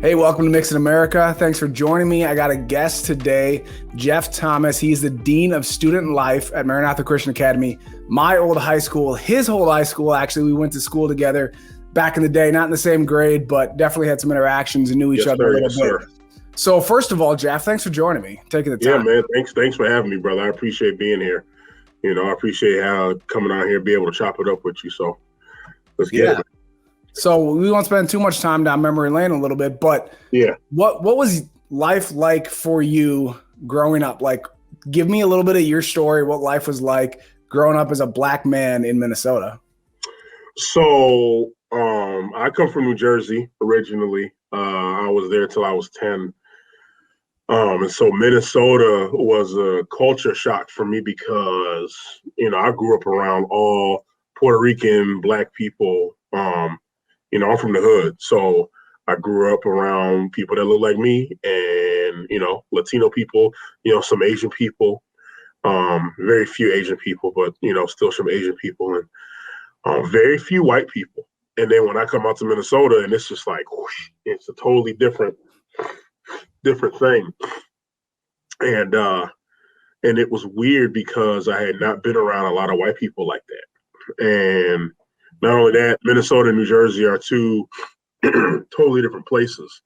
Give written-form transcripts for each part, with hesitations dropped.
Hey, welcome to Mix in America. Thanks for joining me. I got a guest today, Jeff Thomas. He's the Dean of Student Life at Maranatha Christian Academy, my old high school, his old high school. Actually, we went to school together back in the day, not in the same grade, but definitely had some interactions and knew each other a little bit. So first of all, Jeff, thanks for joining me, taking the time. Yeah, man. Thanks for having me, brother. I appreciate being here. I appreciate coming out here, be able to chop it up with you. So let's get it. So we won't spend too much time down memory lane a little bit, but what was life like for you growing up? Like, give me a little bit of your story, what life was like growing up as a black man in Minnesota. So I come from New Jersey originally. I was there till I was 10. And so Minnesota was a culture shock for me because, I grew up around all Puerto Rican black people. I'm from the hood. So I grew up around people that look like me and, Latino people, some Asian people, very few Asian people, but, still some Asian people and very few white people. And then when I come out to Minnesota and it's just like, whoosh, it's a totally different thing. And it was weird because I had not been around a lot of white people like that. And not only that, Minnesota and New Jersey are two totally different places.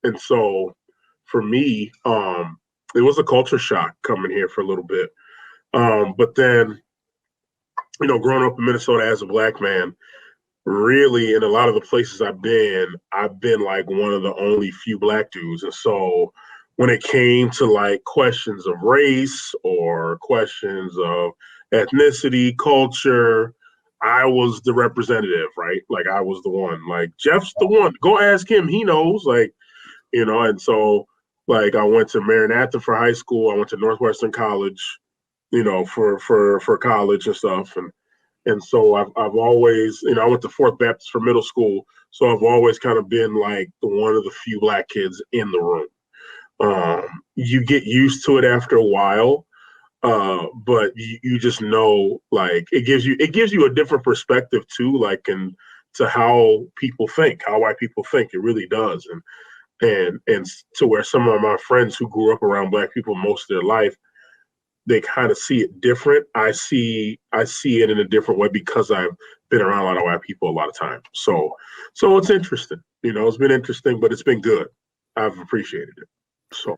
And so for me, it was a culture shock coming here for a little bit. But then, growing up in Minnesota as a black man, really in a lot of the places I've been like one of the only few black dudes. And so when it came to like questions of race or questions of ethnicity, culture, I was the representative, right? Like I was the one, like Jeff's the one, go ask him. He knows, and so like I went to Maranatha for high school. I went to Northwestern College, for college and stuff. And so I've always, I went to Fourth Baptist for middle school. So I've always kind of been like one of the few black kids in the room. You get used to it after a while. But you just know, like it gives you a different perspective too, like to how people think, how white people think. It really does. And to where some of my friends who grew up around black people most of their life, they kind of see it different. I see it in a different way because I've been around a lot of white people a lot of times. So it's interesting. It's been interesting, but it's been good. I've appreciated it. So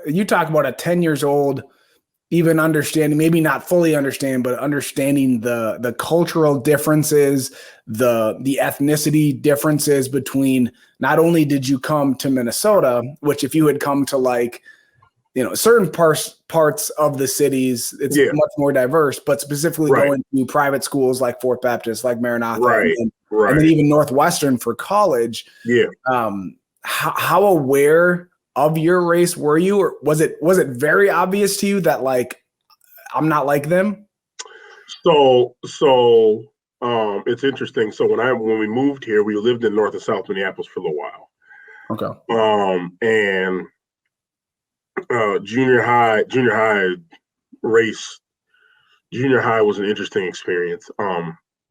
you talk about at 10 years old, even understanding, maybe not fully understanding, but understanding the cultural differences, the ethnicity differences between, not only did you come to Minnesota, which if you had come to like, certain parts of the cities, it's much more diverse, but specifically going to private schools like Fourth Baptist, like Maranatha, and then even Northwestern for college. How aware of your race were you, or was it very obvious to you that like I'm not like them? So it's interesting. So when we moved here, we lived in North and South Minneapolis for a little while. Okay. And junior high was an interesting experience.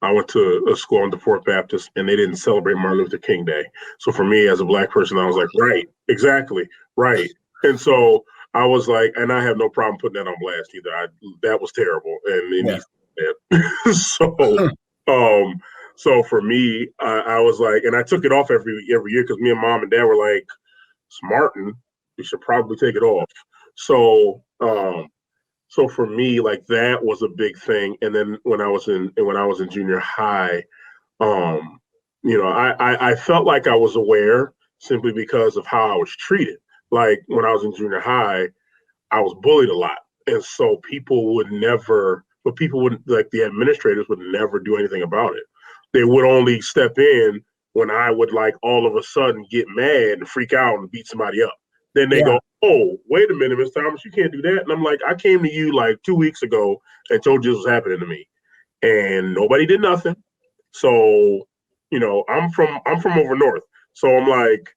I went to a school under Fourth Baptist and they didn't celebrate Martin Luther King Day. So for me as a black person, I was like, right, exactly, right. And so I was like, and I have no problem putting that on blast either. That was terrible. So for me, I was like, and I took it off every year because me and mom and dad were like, it's Martin, you should probably take it off. So for me, like that was a big thing. And then when I was in junior high, I felt like I was aware simply because of how I was treated. Like when I was in junior high, I was bullied a lot. And so the administrators would never do anything about it. They would only step in when I would like all of a sudden get mad and freak out and beat somebody up. Then they go, oh, wait a minute, Mr. Thomas, you can't do that. And I'm like, I came to you like 2 weeks ago and told you this was happening to me. And nobody did nothing. So, I'm from over north. So I'm like,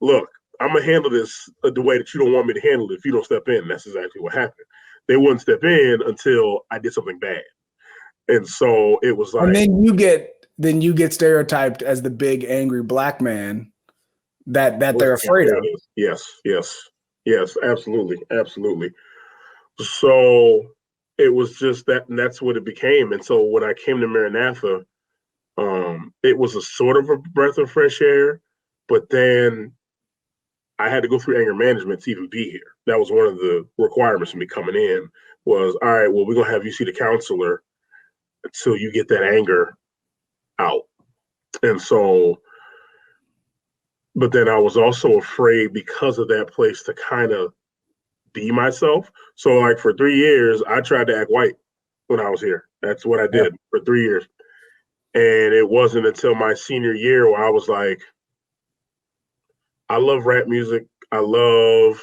look, I'm going to handle this the way that you don't want me to handle it if you don't step in. And that's exactly what happened. They wouldn't step in until I did something bad. And so it was like. And then you get stereotyped as the big angry black man that they're afraid of. Yes, absolutely, absolutely. So it was just that, and that's what it became. And so when I came to Maranatha, it was a sort of a breath of fresh air, but then I had to go through anger management to even be here. That was one of the requirements of me coming in was, all right, well, we're going to have you see the counselor until you get that anger out. And so, but then I was also afraid because of that place to kind of be myself. So like for 3 years, I tried to act white when I was here. That's what I did for 3 years. And it wasn't until my senior year where I was like, I love rap music. I love,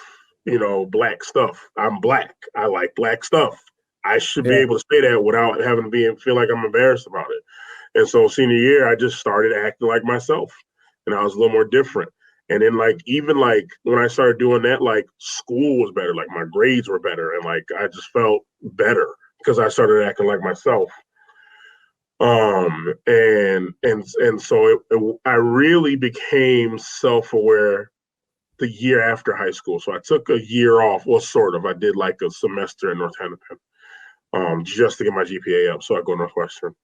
black stuff. I'm black. I like black stuff. I should be able to say that without having to feel like I'm embarrassed about it. And so senior year, I just started acting like myself, and I was a little more different. And then even when I started doing that, like school was better, like my grades were better, and like I just felt better because I started acting like myself. And so I really became self-aware the year after high school. So I took a year off, well, sort of. I did like a semester in Northampton, just to get my GPA up, so I go to Northwestern.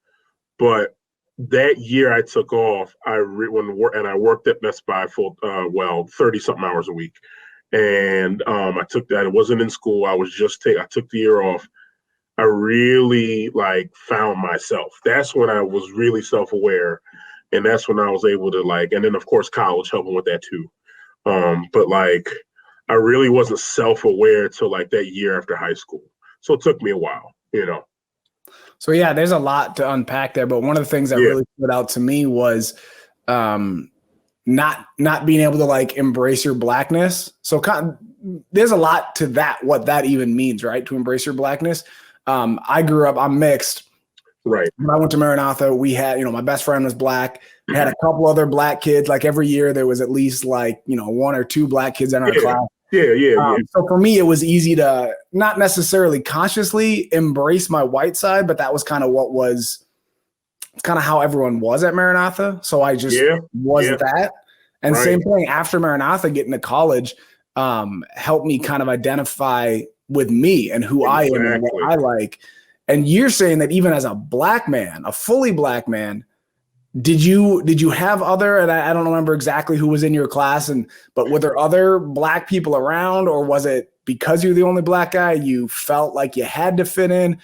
But that year I took off, I worked at Best Buy 30 something hours a week. And I took that. It wasn't in school. I took the year off. I really found myself. That's when I was really self-aware. And that's when I was able to and then of course college helping with that too. But I really wasn't self-aware till that year after high school. So it took me a while, So yeah, there's a lot to unpack there, but one of the things that really stood out to me was not being able to embrace your blackness. So there's a lot to that, what that even means, right? To embrace your blackness. I grew up, I'm mixed. Right. When I went to Maranatha, we had, my best friend was black. I had a couple other black kids. Like every year there was at least one or two black kids in our class. So for me, it was easy to not necessarily consciously embrace my white side, but that was kind of it's kind of how everyone was at Maranatha. So I just was that. And same thing after Maranatha, getting to college, helped me kind of identify with me and who I am and what I like. And you're saying that even as a black man, a fully black man, did you have other, and I don't remember exactly who was in your class, but were there other black people around, or was it because you're the only black guy, you felt like you had to fit in?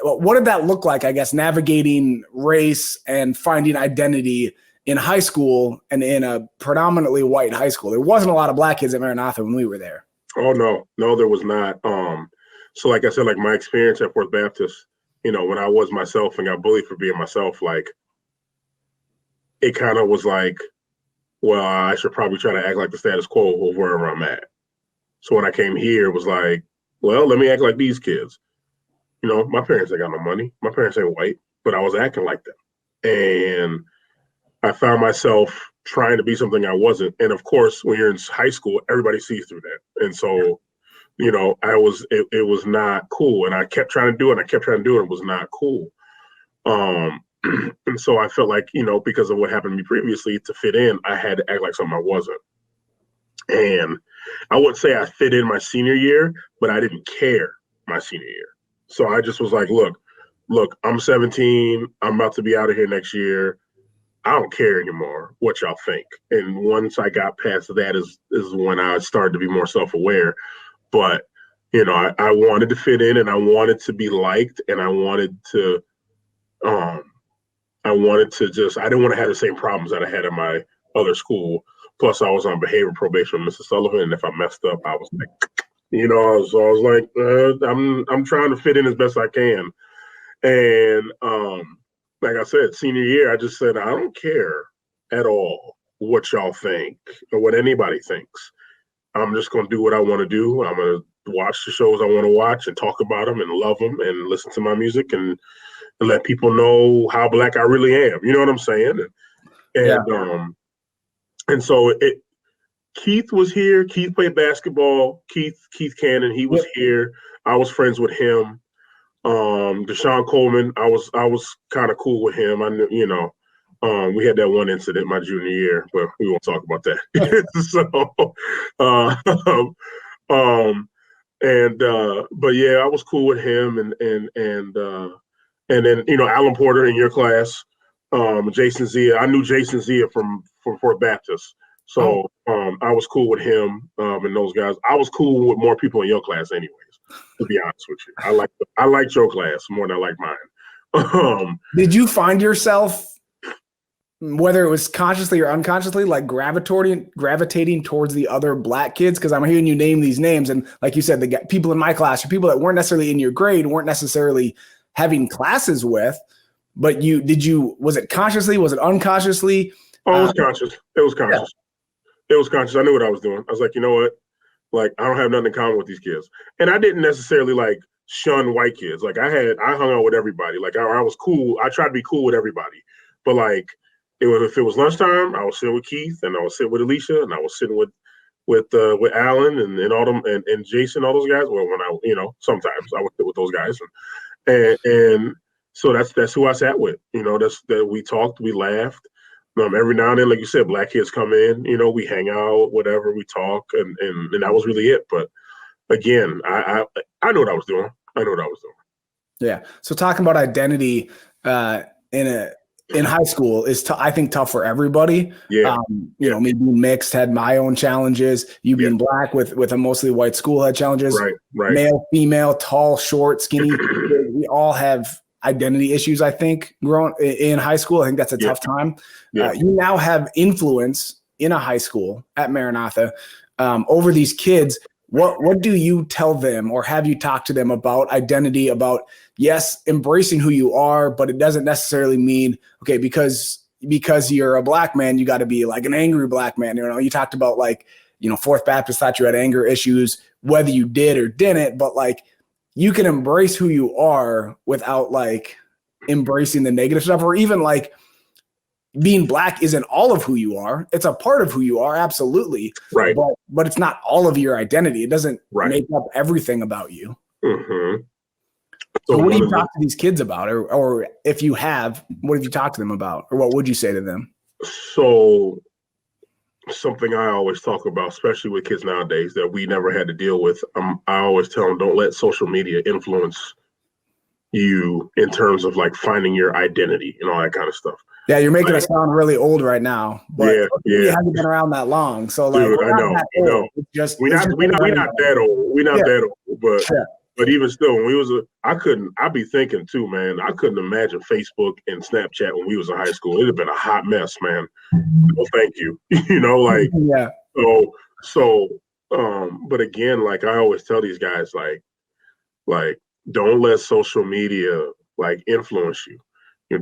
What did that look like, I guess, navigating race and finding identity in high school and in a predominantly white high school? There wasn't a lot of black kids at Maranatha when we were there. Oh, no, there was not. So like I said, my experience at Fourth Baptist, when I was myself and got bullied for being myself, it kind of was well, I should probably try to act like the status quo of wherever I'm at. So when I came here, it was well, let me act like these kids. My parents ain't got no money. My parents ain't white, but I was acting like them. And I found myself trying to be something I wasn't. And of course, when you're in high school, everybody sees through that. And so, it was not cool. And I kept trying to do it. And it was not cool. And so I felt because of what happened to me previously, to fit in, I had to act like something I wasn't. And I wouldn't say I fit in my senior year, but I didn't care my senior year. So I just was look, I'm 17. I'm about to be out of here next year. I don't care anymore what y'all think. And once I got past that is when I started to be more self-aware. But, I wanted to fit in and I wanted to be liked and I wanted to I didn't want to have the same problems that I had at my other school. Plus I was on behavior probation with Mr. Sullivan. And if I messed up, I was I'm trying to fit in as best I can. And like I said, senior year, I just said, I don't care at all what y'all think or what anybody thinks. I'm just going to do what I want to do. I'm going to watch the shows I want to watch and talk about them and love them and listen to my music and let people know how black I really am. You know what I'm saying? And so Keith was here. Keith played basketball. Keith Cannon, he was here. I was friends with him. Deshaun Coleman, I was kind of cool with him. I knew, We had that one incident my junior year, but we won't talk about that. So, but yeah, I was cool with him, and then Alan Porter in your class, Jason Zia. I knew Jason Zia from Fort Baptist, so I was cool with him and those guys. I was cool with more people in your class, anyways. To be honest with you, I liked your class more than I liked mine. Did you find yourself, whether it was consciously or unconsciously, like gravitating towards the other black kids? Because I'm hearing you name these names, and like you said, the people in my class, or people that weren't necessarily in your grade, weren't necessarily having classes with, but was it consciously? Was it unconsciously? Oh, it was conscious. It was conscious. Yeah. It was conscious. I knew what I was doing. I was like, you know what? Like, I don't have nothing in common with these kids. And I didn't necessarily like shun white kids. Like I hung out with everybody. Like I was cool. I tried to be cool with everybody. But like if it was lunchtime, I was sitting with Keith and I was sitting with Alicia and I was sitting with Alan and all them and Jason, all those guys. Well, when sometimes I would sit with those guys and so that's who I sat with. That we talked, we laughed. Every now and then, like you said, black kids come in, we hang out, whatever, we talk, and that was really it. But again, I know what I was doing. Yeah. So talking about identity in high school is, I think, tough for everybody. Yeah. Me being mixed had my own challenges. You being black with a mostly white school had challenges. Right. Male, female, tall, short, skinny. We all have identity issues, I think, growing in high school. I think that's a tough time. Yeah. You now have influence in a high school at Maranatha over these kids. What do you tell them, or have you talked to them about identity, about, yes, embracing who you are, but it doesn't necessarily mean, okay, because you're a black man, you got to be like an angry black man. You talked about Fourth Baptist thought you had anger issues, whether you did or didn't, but like, you can embrace who you are without like embracing the negative stuff, or even like being black isn't all of who you are. It's a part of who you are. Absolutely. Right. But it's not all of your identity. It doesn't make up everything about you. Mm-hmm. So what do you talk to these kids about? Or if you have, what have you talked to them about? Or what would you say to them? So something I always talk about, especially with kids nowadays that we never had to deal with. I always tell them, don't let social media influence you in terms of like finding your identity and all that kind of stuff. Yeah, you're making us sound really old right now, but we haven't been around that long. So like, dude, I know. We're not that old. We're not that old, but but even still, when we was I'd be thinking too, man, I couldn't imagine Facebook and Snapchat when we was in high school. It'd have been a hot mess, man. No, thank you. Yeah. So but again, like I always tell these guys, like don't let social media like influence you.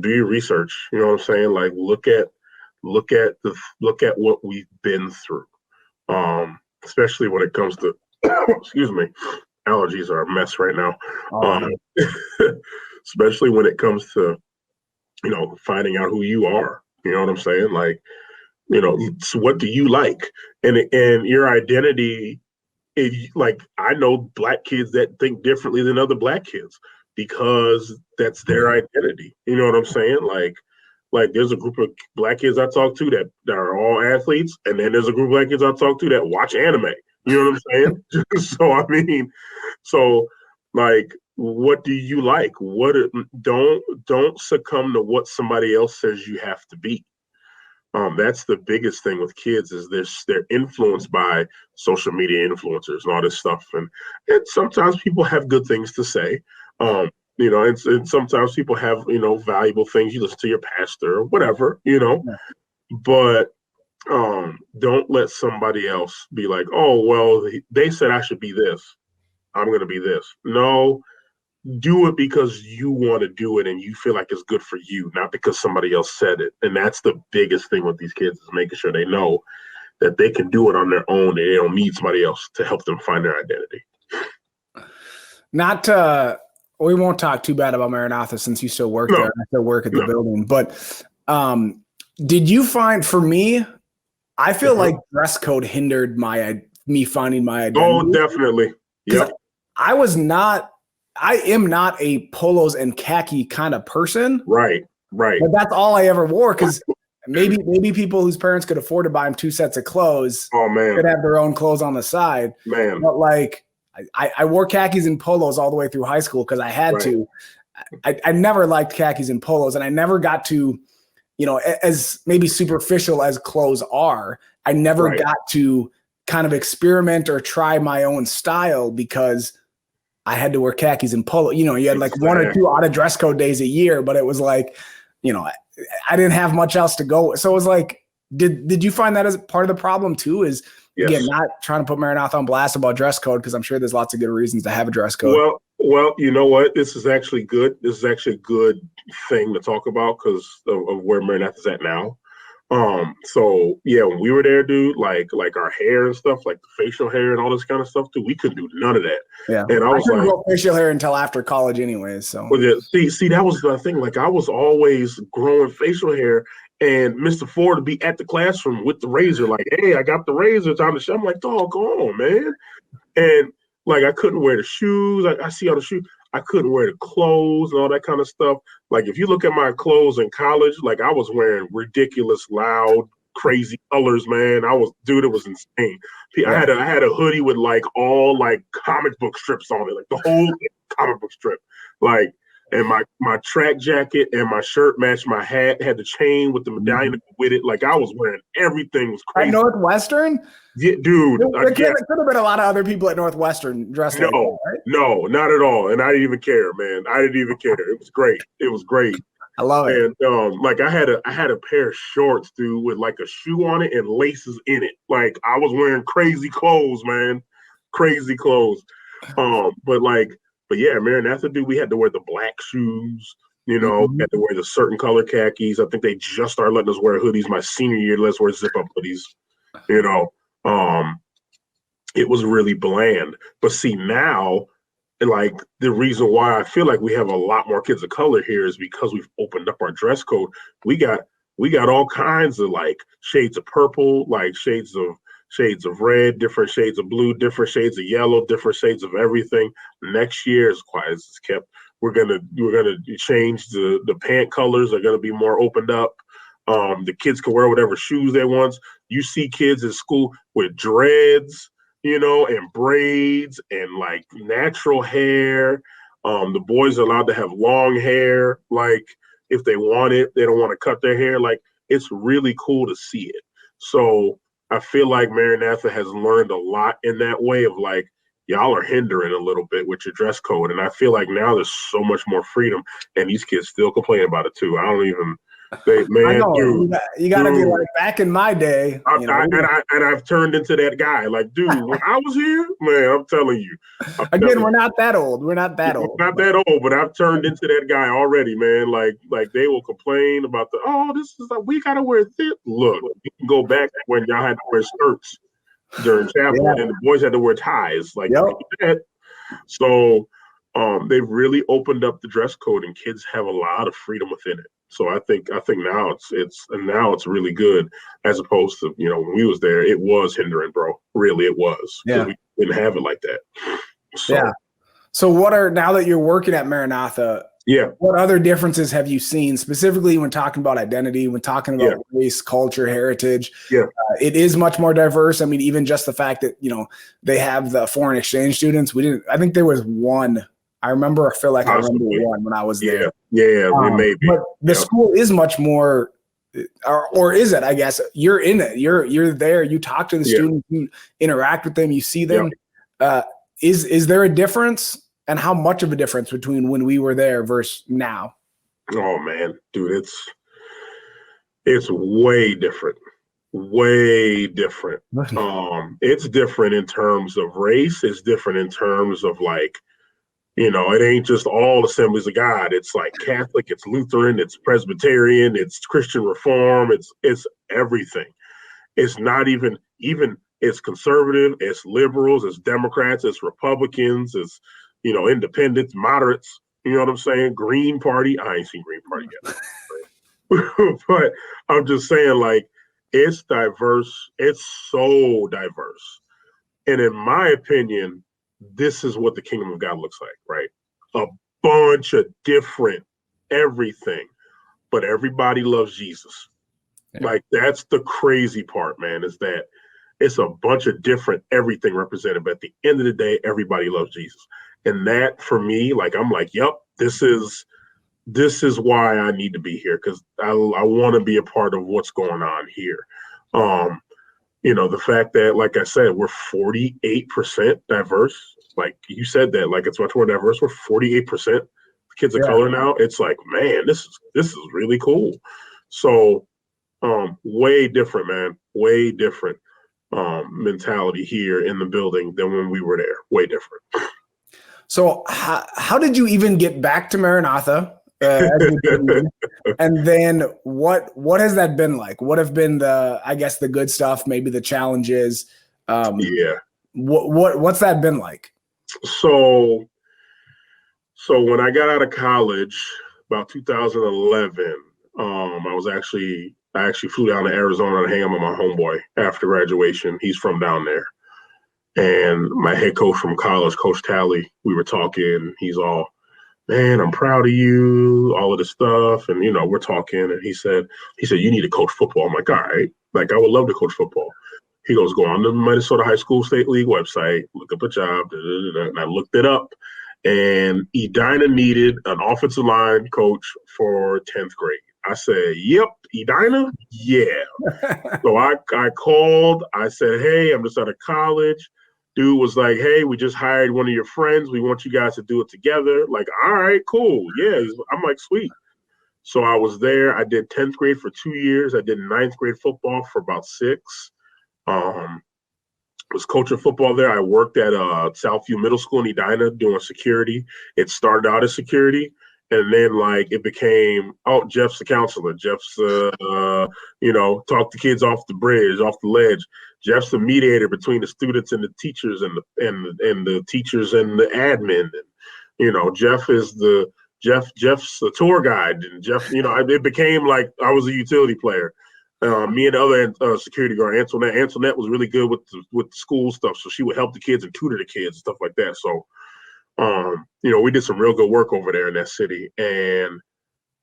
Do your research. You know what I'm saying? Like look at what we've been through. Especially when it comes to excuse me, allergies are a mess right now. Especially when it comes to finding out who you are. You know what I'm saying? Like, so what do you like? And your identity, like I know black kids that think differently than other black kids because that's their identity. You know what I'm saying? Like there's a group of black kids I talk to that are all athletes, and then there's a group of black kids I talk to that watch anime. You know what I'm saying? So like, what do you like? Don't succumb to what somebody else says you have to be. That's the biggest thing with kids is they're influenced by social media influencers and all this stuff. And sometimes people have good things to say. And sometimes people have, valuable things. You listen to your pastor or whatever, but don't let somebody else be like, oh, well, they said I should be this. I'm going to be this. No, do it because you want to do it and you feel like it's good for you, not because somebody else said it. And that's the biggest thing with these kids is making sure they know that they can do it on their own and they don't need somebody else to help them find their identity. We won't talk too bad about Maranatha since you still work there. I still work at the building. But did you find, for me, I feel like dress code hindered me finding my identity. Oh, definitely. Yep. I am not a polos and khaki kind of person. Right. Right. But that's all I ever wore, because maybe people whose parents could afford to buy them 2 sets of clothes Oh man, could have their own clothes on the side. man. But like I wore khakis and polos all the way through high school because I had Right. to. I never liked khakis and polos, and I never got to, as maybe superficial as clothes are, I never Right. got to kind of experiment or try my own style because I had to wear khakis and polo. You had like one or two out of dress code days a year, but it was like, I didn't have much else to go with. So it was like, did you find that as part of the problem too? Is again, not trying to put Maranatha on blast about dress code, because I'm sure there's lots of good reasons to have a dress code. Well, you know what? This is actually good. This is actually a good thing to talk about because of where Maranatha's at now. So yeah, when we were there, dude, like our hair and stuff, like the facial hair and all this kind of stuff, dude, we couldn't do none of that. Yeah, and I was couldn't like, grow facial hair until after college, anyways. So well, yeah, see, that was the thing. Like I was always growing facial hair, and Mr. Ford would be at the classroom with the razor, like, "Hey, I got the razor. Time to show." I'm like, "Dog, go on, man." And like I couldn't wear the shoes. I see all the shoes. I couldn't wear the clothes and all that kind of stuff. Like if you look at my clothes in college, like I was wearing ridiculous, loud, crazy colors, man. It was insane. I had a hoodie with like all like comic book strips on it, like the whole comic book strip. Like, and my track jacket and my shirt matched my hat, had the chain with the medallion with it. Like I was wearing everything, was crazy. At Northwestern? Yeah, dude. There could have been a lot of other people at Northwestern dressed like that, right? No, not at all. And I didn't even care, man. I didn't even care. It was great. It was great. I love it. And like I had a pair of shorts, dude, with like a shoe on it and laces in it. Like I was wearing crazy clothes, man. Crazy clothes. But yeah, Maranatha, dude, we had to wear the black shoes. We had to wear the certain color khakis. I think they just started letting us wear hoodies my senior year. Let's wear zip-up hoodies. It was really bland. But see now, like the reason why I feel like we have a lot more kids of color here is because we've opened up our dress code. We got all kinds of like shades of purple, like shades of red, different shades of blue, different shades of yellow, different shades of everything. Next year, as quiet as it's kept, we're gonna change the pant colors are gonna be more opened up. The kids can wear whatever shoes they want. You see kids in school with dreads, and braids and like natural hair. The boys are allowed to have long hair, like if they want it. They don't want to cut their hair. Like it's really cool to see it. So I feel like Maranatha has learned a lot in that way of like, y'all are hindering a little bit with your dress code. And I feel like now there's so much more freedom, and these kids still complain about it too. I don't even. I know. Dude, you got to be like, back in my day. I've turned into that guy. Like, dude, when I was here, man, I'm telling you. We're not that old. We're not that old. Not that old, but I've turned into that guy already, man. Like they will complain about this is like, we gotta wear this. Look, you can go back when y'all had to wear skirts during chapel, and the boys had to wear ties. Like, so they've really opened up the dress code, and kids have a lot of freedom within it. So I think now it's really good, as opposed to when we was there, it was hindering, bro. Really, it was, because we didn't have it like that. So now that you're working at Maranatha, what other differences have you seen, specifically when talking about identity, when talking about race, culture, heritage? It is much more diverse. I mean, even just the fact that they have the foreign exchange students. I think there was one. I feel like I remember one when I was there. It may be. But the school is much more, or is it? I guess you're in it. You're there. You talk to the students, you interact with them, you see them. Is there a difference, and how much of a difference between when we were there versus now? Oh man, dude, it's way different. Way different. It's different in terms of race. It's different in terms of like, it ain't just all Assemblies of God. It's like Catholic, it's Lutheran, it's Presbyterian, it's Christian Reform, it's everything. It's not even it's conservative, it's liberals, it's Democrats, it's Republicans, it's independents, moderates, you know what I'm saying? Green Party. I ain't seen Green Party yet. But I'm just saying, like, it's diverse. It's so diverse. And in my opinion, this is what the kingdom of God looks like, right? A bunch of different everything. but everybody loves Jesus. Yeah. Like, that's the crazy part, man, is that it's a bunch of different everything represented, but at the end of the day, everybody loves Jesus. And that, for me, like, I'm like, yep, this is why I need to be here, because I want to be a part of what's going on here. The fact that, like I said, we're 48% diverse. Like you said that, like, it's much more diverse. We're 48% kids of color now. It's like, man, this is really cool. So, way different, man. Way different mentality here in the building than when we were there. Way different. So how did you even get back to Maranatha? And then what has that been like? What have been the good stuff, maybe the challenges? What's that been like? So when I got out of college, about 2011, I actually flew down to Arizona to hang out with my homeboy after graduation. He's from down there. And my head coach from college, Coach Talley, we were talking. He's all, man, I'm proud of you, all of this stuff. And, we're talking. And he said, you need to coach football. I'm like, all right. Like, I would love to coach football. He goes, go on the Minnesota High School State League website, look up a job. And I looked it up. And Edina needed an offensive line coach for 10th grade. I said, yep, Edina? Yeah. So I called. I said, hey, I'm just out of college. Dude was like, hey, we just hired one of your friends. We want you guys to do it together. Like, all right, cool. Yeah. I'm like, sweet. So I was there. I did 10th grade for 2 years. I did 9th grade football for about 6. Was coaching football there. I worked at Southview Middle School in Edina doing security. It started out as security, and then, like, it became, Jeff's the counselor. Jeff's talk the kids off the bridge, off the ledge. Jeff's the mediator between the students and the teachers, and the teachers and the admin. And Jeff is Jeff's the tour guide, and Jeff. It became like I was a utility player. Me and the other security guard, Antoinette. Antoinette was really good with the school stuff, so she would help the kids and tutor the kids and stuff like that. So, we did some real good work over there in that city. And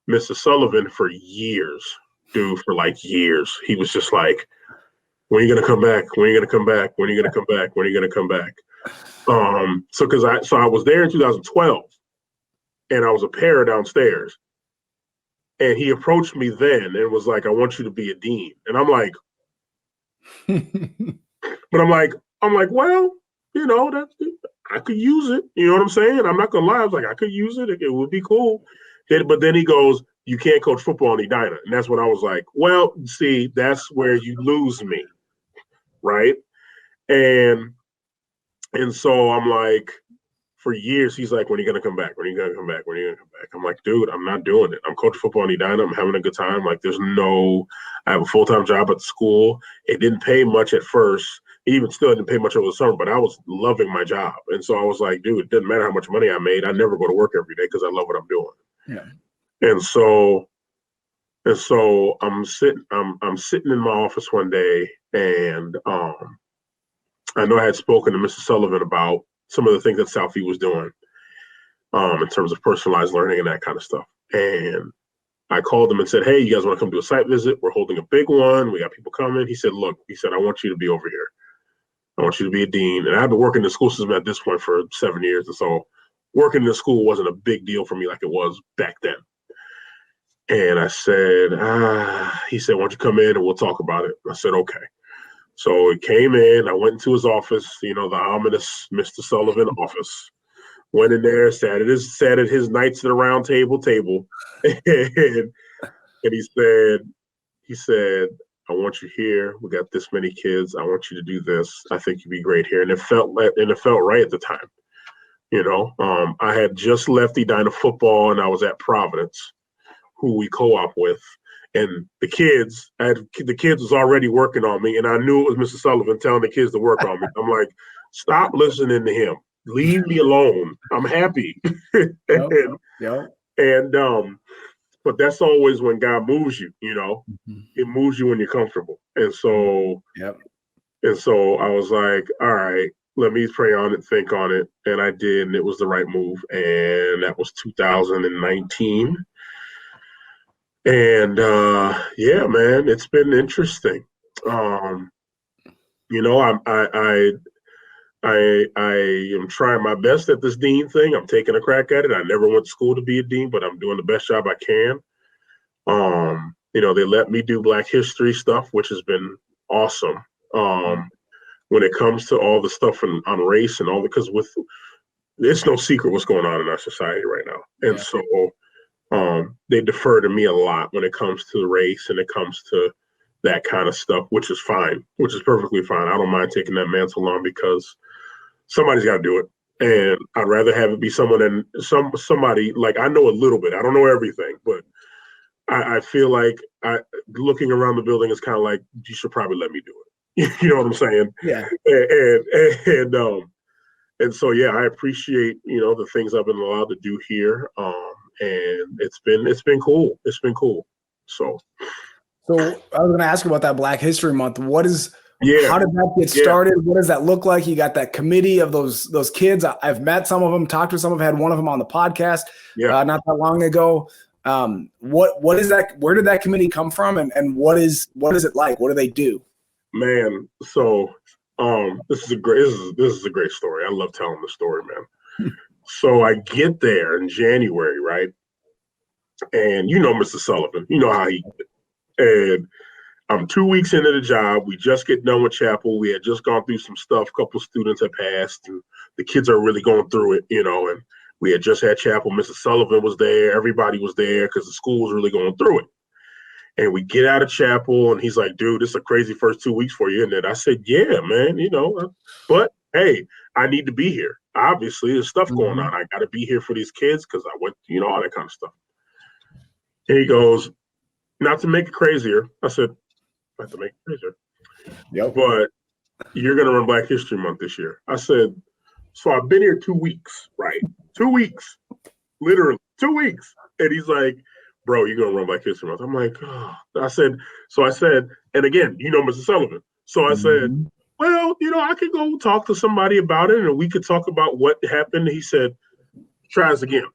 Mr. Sullivan, for years, he was just like, when are you gonna come back? When are you gonna come back? When are you gonna come back? When are you gonna come back? So I was there in 2012, and I was a pair downstairs. And he approached me then and was like, I want you to be a dean. And I'm like, but I'm like, well, I could use it. You know what I'm saying? I'm not gonna lie. I was like, I could use it. It would be cool. But then he goes, you can't coach football in Edina. And that's when I was like, well, see, that's where you lose me. Right. And so I'm like, for years, he's like, when are you going to come back? When are you going to come back? When are you going to come back? I'm like, dude, I'm not doing it. I'm coaching football in Edina. I'm having a good time. Like, I have a full-time job at the school. It didn't pay much at first. It even still didn't pay much over the summer, but I was loving my job. And so I was like, dude, it doesn't matter how much money I made. I never go to work every day because I love what I'm doing. Yeah. And so I'm sitting in my office one day, and I know I had spoken to Mr. Sullivan about some of the things that Southview was doing in terms of personalized learning and that kind of stuff. And I called him and said, hey, you guys want to come do a site visit? We're holding a big one. We got people coming. He said, look, I want you to be over here. I want you to be a dean. And I've been working in the school system at this point for 7 years. And so working in the school wasn't a big deal for me like it was back then. And I said, he said, why don't you come in and we'll talk about it? I said, okay. So he came in, I went into his office, the ominous Mr. Sullivan office. Went in there, sat at his Knights at the Round Table, and he said, I want you here. We got this many kids. I want you to do this. I think you'd be great here. And it felt right at the time. I had just left Edina football, and I was at Providence, who we co-op with. And the kids was already working on me, and I knew it was Mr. Sullivan telling the kids to work on me. I'm like, stop listening to him. Leave me alone. I'm happy. But that's always when God moves you, Mm-hmm. It moves you when you're comfortable. And so, And so I was like, all right, let me pray on it, think on it. And I did, and it was the right move. And that was 2019. And yeah, man, it's been interesting. Um, you know, I am trying my best at this dean thing. I'm taking a crack at it. I never went to school to be a dean, but I'm doing the best job I can. You know, they let me do Black History stuff, which has been awesome. When it comes to all the stuff on race and all, because with it's no secret what's going on in our society right now, and so they defer to me a lot when it comes to the race and it comes to that kind of stuff, which is fine, which is perfectly fine. I don't mind taking that mantle on because somebody's got to do it. And I'd rather have it be someone than somebody like I know a little bit. I don't know everything, but I feel like looking around the building is kind of like you should probably let me do it. You know what I'm saying? Yeah. And so yeah, I appreciate the things I've been allowed to do here. And it's been cool. It's been cool. So I was going to ask you about that Black History Month. How did that get Yeah. started? What does that look like? You got that committee of those kids. I've met some of them, talked to some of them, had one of them on the podcast not that long ago. What is that? Where did that committee come from? And what is it like? What do they do? Man, so this is a great story. I love telling the story, man. So I get there in January, right? And Mr. Sullivan, you know how he and I'm 2 weeks into the job. We just get done with chapel. We had just gone through some stuff. A couple students had passed, and the kids are really going through it, and we had just had chapel. Mr. Sullivan was there. Everybody was there because the school was really going through it. And we get out of chapel, and he's like, dude, this is a crazy first 2 weeks for you. And then I said, yeah, man, but hey, I need to be here. Obviously, there's stuff going on. I got to be here for these kids because I went, all that kind of stuff. And he goes, not to make it crazier. I said, not to make it crazier. Yep. But you're going to run Black History Month this year. I said, so I've been here 2 weeks, right? 2 weeks, literally 2 weeks. And he's like, bro, you're going to run Black History Month. I'm like, oh. I said, and again, Mr. Sullivan. So I said, well, I could go talk to somebody about it and we could talk about what happened. He said, try us again.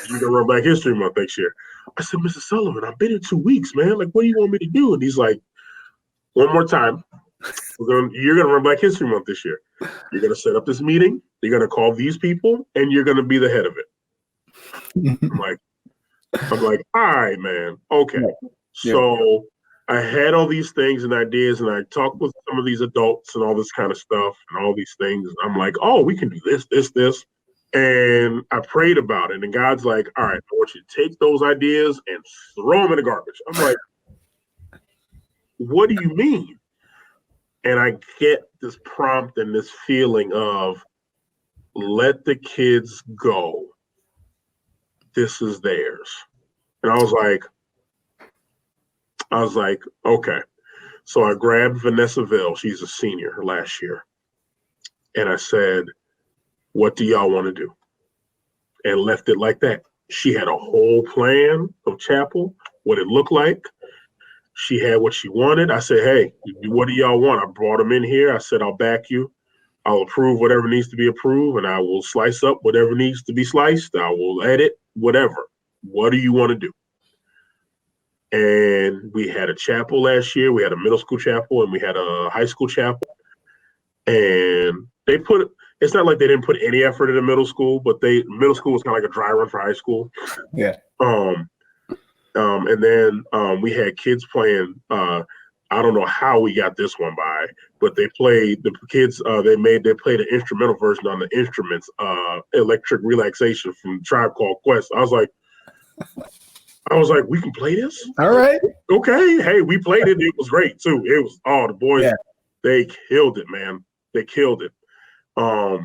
You're going to run Black History Month next year. I said, Mr. Sullivan, I've been here 2 weeks, man. Like, what do you want me to do? And he's like, one more time. You're going to run Black History Month this year. You're going to set up this meeting. You're going to call these people, and you're going to be the head of it. I'm like, all right, man. Okay. Yeah. So I had all these things and ideas, and I talked with some of these adults and all this kind of stuff and all these things. I'm like, oh, we can do this, this, this. And I prayed about it. And God's like, all right, I want you to take those ideas and throw them in the garbage. I'm like, what do you mean? And I get this prompt and this feeling of let the kids go. This is theirs. And I was like, okay. So I grabbed Vanessa Ville. She's a senior last year. And I said, what do y'all want to do? And left it like that. She had a whole plan of chapel, what it looked like. She had what she wanted. I said, hey, what do y'all want? I brought them in here. I said, I'll back you. I'll approve whatever needs to be approved, and I will slice up whatever needs to be sliced. I will edit, whatever. What do you want to do? And we had a chapel last year. We had a middle school chapel, and we had a high school chapel. And it's not like they didn't put any effort into middle school, but middle school was kind of like a dry run for high school. Yeah. And then we had kids playing. I don't know how we got this one by, but they played the kids. They played an instrumental version on the instruments, "Electric Relaxation" from Tribe Called Quest. I was like, we can play this. All right. Okay. Hey, we played it. It was great too. It was the boys. Yeah. They killed it, man. They killed it. But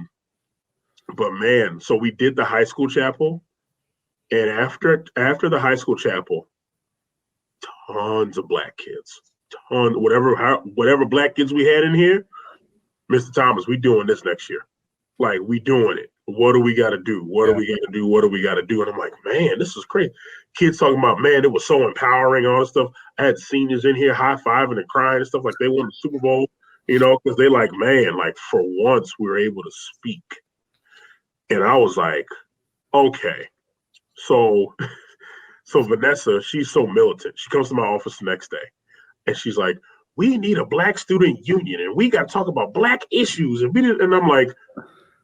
man, so we did the high school chapel. And after the high school chapel, tons of black kids, whatever black kids we had in here, Mr. Thomas, we doing this next year. Like, we doing it. What do we got to do? What do we got to do? What do we got to do? And I'm like, man, this is crazy. Kids talking about, man, it was so empowering, all this stuff. I had seniors in here high-fiving and crying and stuff like they won the Super Bowl, because they like, man, like for once we were able to speak. And I was like, okay. So So Vanessa, she's so militant. She comes to my office the next day and she's like, we need a Black student union and we got to talk about Black issues. And I'm like,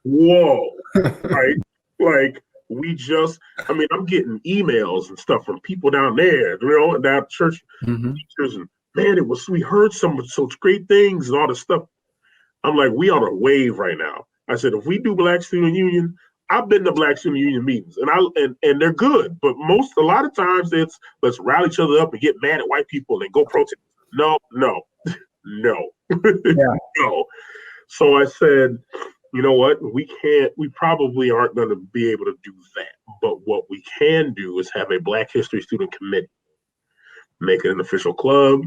whoa, right? Like, I'm getting emails and stuff from people down there, down church teachers, and man, we heard such great things and all this stuff. I'm like, we on a wave right now. I said, if we do Black Student Union, I've been to Black Student Union meetings, and they're good, but a lot of times it's let's rally each other up and get mad at white people and go protest. No, no. No. So I said, you know what? We probably aren't going to be able to do that. But what we can do is have a Black History Student Committee, make it an official club.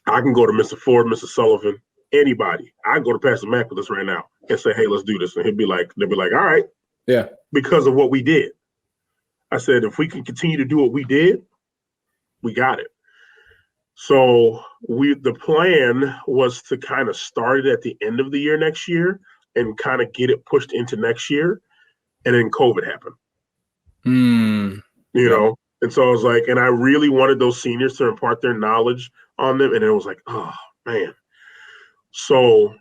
I can go to Mr. Ford, Mr. Sullivan, anybody. I can go to Pastor Mack with us right now and say, hey, let's do this. And they'll be like, all right. Yeah. Because of what we did. I said, if we can continue to do what we did, we got it. So the plan was to kind of start it at the end of the year next year and kind of get it pushed into next year. And then COVID happened. You know? And so I was like, and I really wanted those seniors to impart their knowledge on them. And it was like, oh, man. So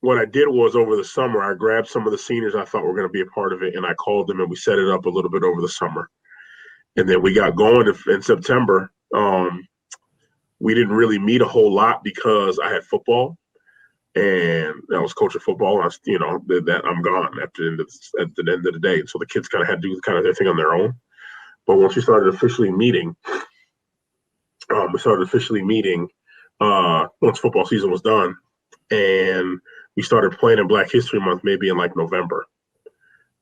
what I did was over the summer, I grabbed some of the seniors I thought were going to be a part of it. And I called them and we set it up a little bit over the summer. And then we got going in September. We didn't really meet a whole lot because I had football and I was coaching football. And that I'm gone at the end of the day. So the kids kind of had to do kind of their thing on their own. But once we started officially meeting, once football season was done, and we started planning Black History Month maybe in like November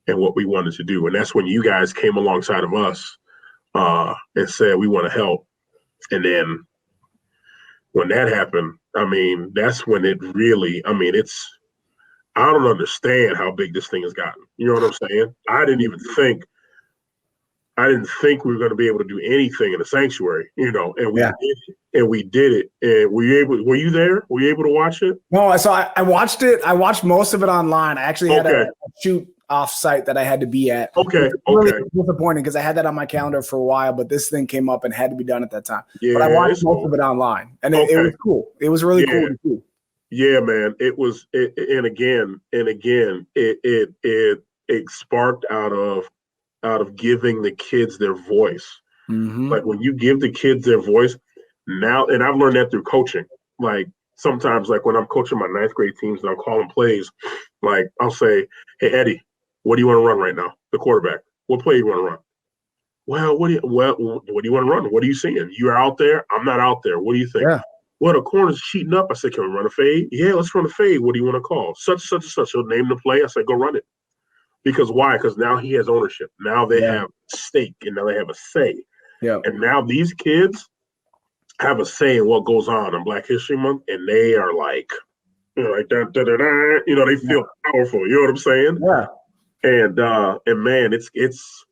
and what we wanted to do. And that's when you guys came alongside of us and said, we want to help. And then when that happened, I mean, that's when it really, I don't understand how big this thing has gotten. You know what I'm saying? I didn't think we were going to be able to do anything in the sanctuary, and we did it. And we did it. And were you there? Were you able to watch it? No, so I watched it. I watched most of it online. I actually had a shoot off site that I had to be at. Okay. Really disappointing because I had that on my calendar for a while, but this thing came up and had to be done at that time. Yeah, but I watched most of it online, and it was cool. It was really cool to see. Yeah, man. It was, and again, it sparked out of giving the kids their voice. Like when you give the kids their voice now, and I've learned that through coaching. Like sometimes, like when I'm coaching my 9th grade teams and I'm calling plays, like I'll say, hey, Eddie, what do you want to run right now? The quarterback. What play do you want to run? Well, what do you want to run? What are you seeing? You're out there. I'm not out there. What do you think? Yeah. Well, the corner's cheating up. I said, can we run a fade? Yeah, let's run a fade. What do you want to call? Such and such. He'll name the play. I said, go run it. Because why? Because now he has ownership. Now they have stake and now they have a say. Yeah. And now these kids have a say in what goes on Black History Month, and they are like, like da, da, da, da, they feel powerful. You know what I'm saying? Yeah. And man, it's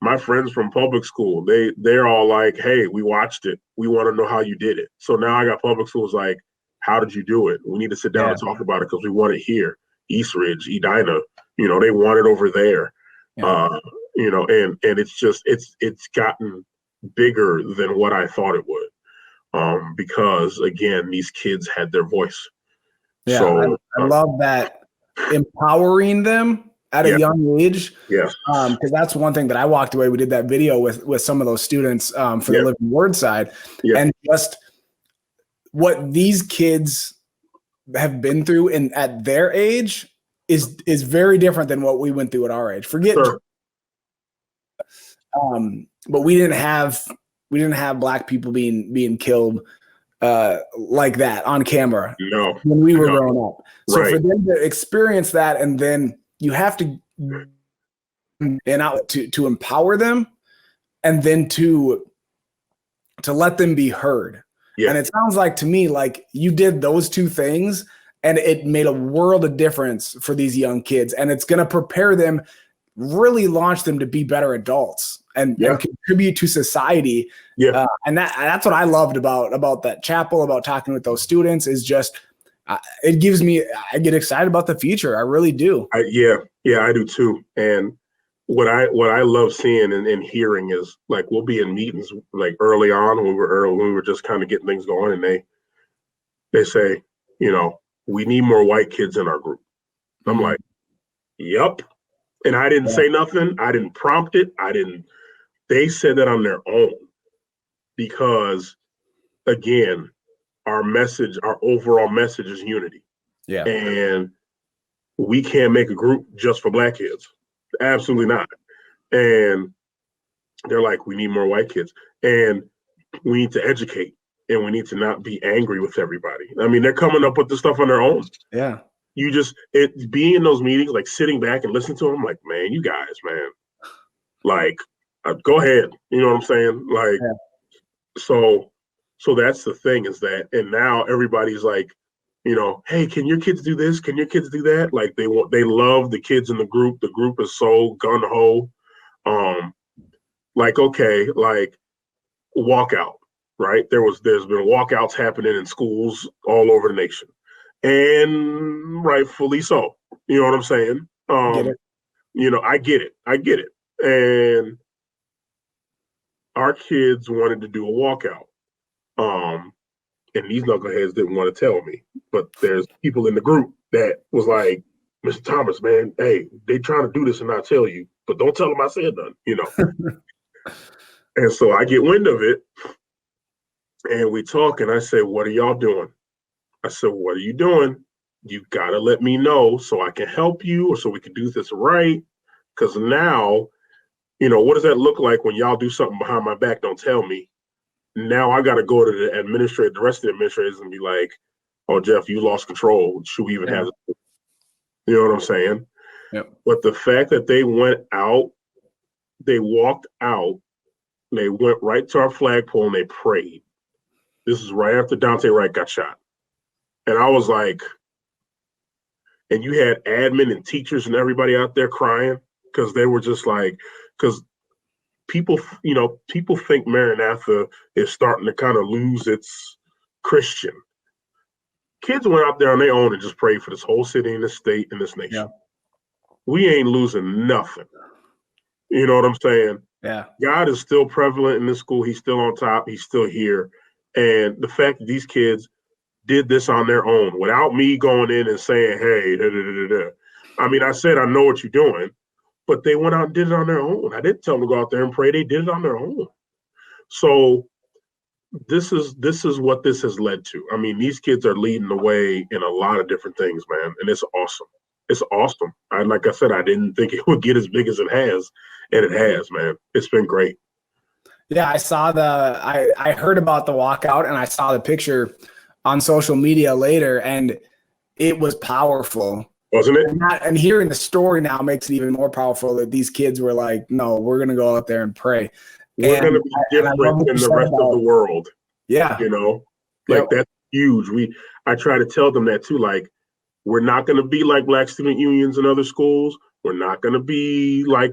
my friends from public school. They're all like, hey, we watched it. We want to know how you did it. So now I got public schools like, how did you do it? We need to sit down and talk about it because we want it here. East Ridge, Edina, they want it over there. Yeah. And it's gotten bigger than what I thought it would. Because again, these kids had their voice. Yeah, so, I love that empowering them at a young age. Yeah. Because that's one thing that I walked away. We did that video with some of those students for the Living Word side. Yeah. And just what these kids have been through and at their age is very different than what we went through at our age. Forget but we didn't have Black people being killed like that on camera when we were growing up. So for them to experience that, and then you have to to empower them, and then to let them be heard. Yeah. And it sounds like to me like you did those two things, and it made a world of difference for these young kids, and it's going to prepare them, really launch them to be better adults and contribute to society. Yeah. And that's what I loved about that chapel, about talking with those students, is just, it gives me, I get excited about the future. I really do. I do too. And what I love seeing and hearing is like we'll be in meetings like early on when we were just kind of getting things going, and they say, we need more white kids in our group. I'm like, yep. And I didn't say nothing. I didn't prompt it. They said that on their own because, again, our overall message is unity. Yeah. And we can't make a group just for black kids. Absolutely not. And they're like, we need more white kids. And we need to educate. And we need to not be angry with everybody. I mean, they're coming up with this stuff on their own. Yeah. Being in those meetings, like sitting back and listening to them, like, man, you guys, man, like, go ahead. You know what I'm saying? Like, so that's the thing is that, and now everybody's like, hey, can your kids do this? Can your kids do that? Like they love the kids in the group. The group is so gun ho. Like, okay, like walkout, right? There's been walkouts happening in schools all over the nation. And rightfully so. You know what I'm saying? Get it. I get it. And our kids wanted to do a walkout. And these knuckleheads didn't want to tell me. But there's people in the group that was like, Mr. Thomas, man, hey, they trying to do this and not tell you, but don't tell them I said nothing, And so I get wind of it, and we talk, and I say, what are y'all doing? I said, what are you doing? You got to let me know so I can help you or so we can do this right. Because now, what does that look like when y'all do something behind my back, don't tell me? Now I got to go to the rest of the administrators and be like, oh, Jeff, you lost control. Should we even have this? You know what I'm saying? Yep. But the fact that they went out, they walked out, they went right to our flagpole and they prayed. This is right after Dante Wright got shot. And I was like, and you had admin and teachers and everybody out there crying because they were just like, because people think Maranatha is starting to kind of lose its Christian. Kids went out there on their own and just prayed for this whole city and this state and this nation. Yeah. We ain't losing nothing. You know what I'm saying? Yeah. God is still prevalent in this school. He's still on top. He's still here. And the fact that these kids did this on their own without me going in and saying, hey, da, da, da, da. I mean, I said, I know what you're doing, but they went out and did it on their own. I didn't tell them to go out there and pray. They did it on their own. So this is what this has led to. I mean, these kids are leading the way in a lot of different things, man. And it's awesome. It's awesome. Like I said, I didn't think it would get as big as it has. And it has, man. It's been great. Yeah, I heard about the walkout and I saw the picture on social media later, and it was powerful. Wasn't it? And hearing the story now makes it even more powerful that these kids were like, no, we're going to go out there and pray. We're going to be different than the rest of the world. Yeah. That's huge. I try to tell them that too. Like, we're not going to be like Black student unions in other schools. We're not going to be like